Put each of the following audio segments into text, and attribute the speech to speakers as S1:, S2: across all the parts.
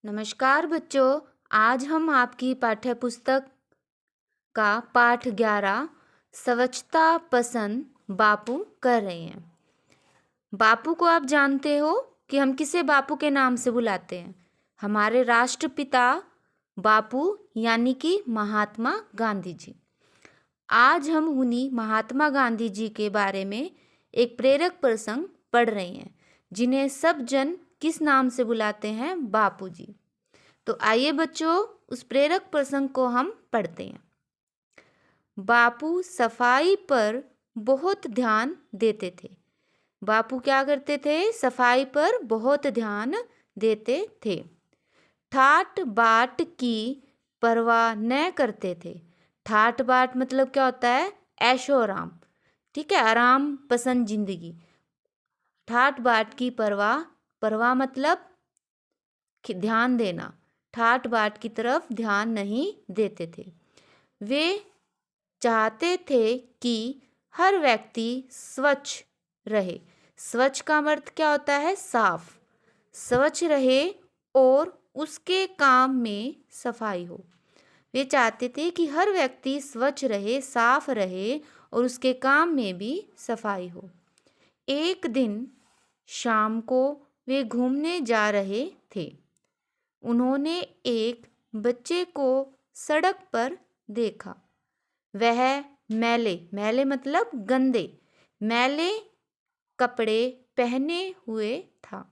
S1: नमस्कार बच्चों। आज हम आपकी पाठ्य पुस्तक का पाठ 11 स्वच्छता पसंद बापू कर रहे हैं। बापू को आप जानते हो कि हम किसे बापू के नाम से बुलाते हैं? हमारे राष्ट्रपिता बापू यानी कि महात्मा गांधी जी। आज हम उन्हीं महात्मा गांधी जी के बारे में एक प्रेरक प्रसंग पढ़ रहे हैं, जिन्हें सब जन किस नाम से बुलाते हैं? बापू जी। तो आइए बच्चों, उस प्रेरक प्रसंग को हम पढ़ते हैं। बापू सफाई पर बहुत ध्यान देते थे। बापू क्या करते थे? सफाई पर बहुत ध्यान देते थे। ठाट बाट की परवाह न करते थे। ठाट बाट मतलब क्या होता है? ऐशो आराम। ठीक है, आराम पसंद जिंदगी। ठाट बाट की परवाह, परवाह मतलब ध्यान देना। ठाट बाट की तरफ ध्यान नहीं देते थे। वे चाहते थे कि हर व्यक्ति स्वच्छ रहे। स्वच्छ का अर्थ क्या होता है? साफ। स्वच्छ रहे और उसके काम में सफाई हो। वे चाहते थे कि हर व्यक्ति स्वच्छ रहे, साफ रहे और उसके काम में भी सफाई हो। एक दिन शाम को वे घूमने जा रहे थे। उन्होंने एक बच्चे को सड़क पर देखा। वह मैले, मैले मतलब गंदे, मैले कपड़े पहने हुए था।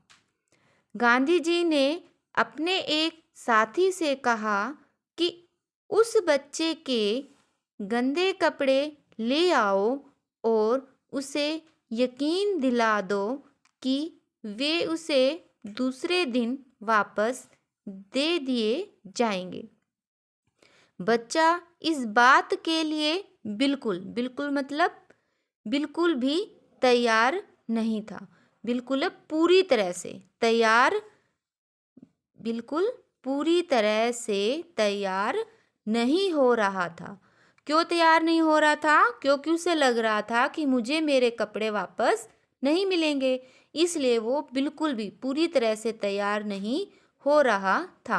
S1: गांधी जी ने अपने एक साथी से कहा कि उस बच्चे के गंदे कपड़े ले आओ और उसे यकीन दिला दो कि वे उसे दूसरे दिन वापस दे दिए जाएंगे। बच्चा इस बात के लिए बिल्कुल मतलब बिल्कुल भी तैयार नहीं था। बिल्कुल पूरी तरह से तैयार, बिल्कुल पूरी तरह से तैयार नहीं हो रहा था। क्यों तैयार नहीं हो रहा था? क्योंकि उसे लग रहा था कि मुझे मेरे कपड़े वापस नहीं मिलेंगे। इसलिए वो बिल्कुल भी पूरी तरह से तैयार नहीं हो रहा था।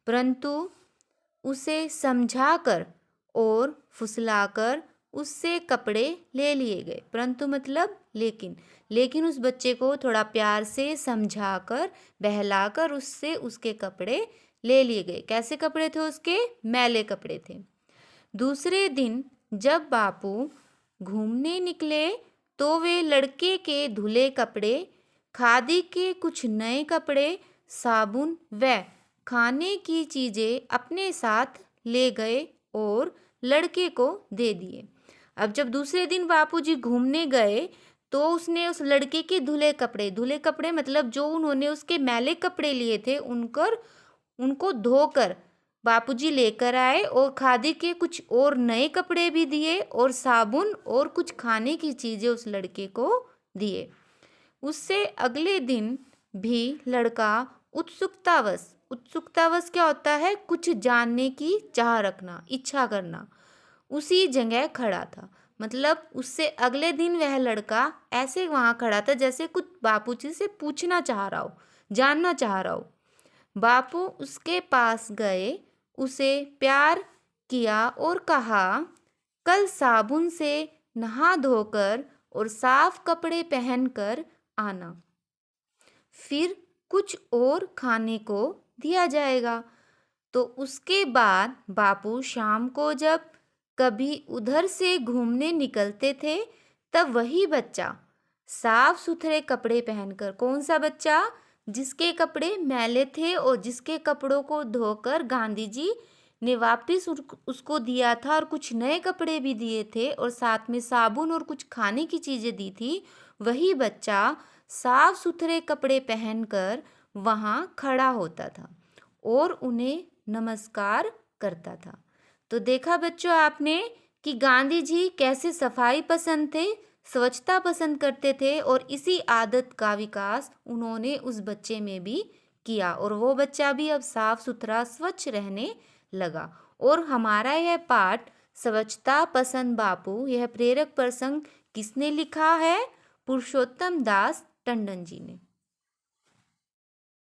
S1: परंतु उसे समझाकर और फुसलाकर उससे कपड़े ले लिए गए। परंतु मतलब लेकिन उस बच्चे को थोड़ा प्यार से समझाकर, बहलाकर उससे उसके कपड़े ले लिए गए। कैसे कपड़े थे उसके? मैले कपड़े थे। दूसरे दिन जब बापू घूमने निकले तो वे लड़के के धुले कपड़े, खादी के कुछ नए कपड़े, साबुन व खाने की चीज़ें अपने साथ ले गए और लड़के को दे दिए। अब जब दूसरे दिन बापूजी घूमने गए तो उसने उस लड़के के धुले कपड़े मतलब जो उन्होंने उसके मैले कपड़े लिए थे उनको धोकर बापूजी लेकर आए और खादी के कुछ और नए कपड़े भी दिए और साबुन और कुछ खाने की चीज़ें उस लड़के को दिए। उससे अगले दिन भी लड़का उत्सुकतावश क्या होता है? कुछ जानने की चाह रखना, इच्छा करना, उसी जगह खड़ा था। मतलब उससे अगले दिन वह लड़का ऐसे वहाँ खड़ा था जैसे कुछ बापूजी से पूछना चाह रहा हो, जानना चाह रहा हो। बापू उसके पास गए, उसे प्यार किया और कहा, कल साबुन से नहा धोकर और साफ कपड़े पहनकर आना, फिर कुछ और खाने को दिया जाएगा। तो उसके बाद बापू शाम को जब कभी उधर से घूमने निकलते थे तब वही बच्चा साफ सुथरे कपड़े पहनकर, कौन सा बच्चा? जिसके कपड़े मैले थे और जिसके कपड़ों को धोकर गांधी जी ने वापस उसको दिया था और कुछ नए कपड़े भी दिए थे और साथ में साबुन और कुछ खाने की चीज़ें दी थी, वही बच्चा साफ सुथरे कपड़े पहनकर वहाँ खड़ा होता था और उन्हें नमस्कार करता था। तो देखा बच्चों आपने कि गांधी जी कैसे सफाई पसंद थे, स्वच्छता पसंद करते थे और इसी आदत का विकास उन्होंने उस बच्चे में भी किया और वो बच्चा भी अब साफ सुथरा स्वच्छ रहने लगा। और हमारा यह पाठ स्वच्छता पसंद बापू, यह प्रेरक प्रसंग किसने लिखा है? पुरुषोत्तम दास टंडन जी ने।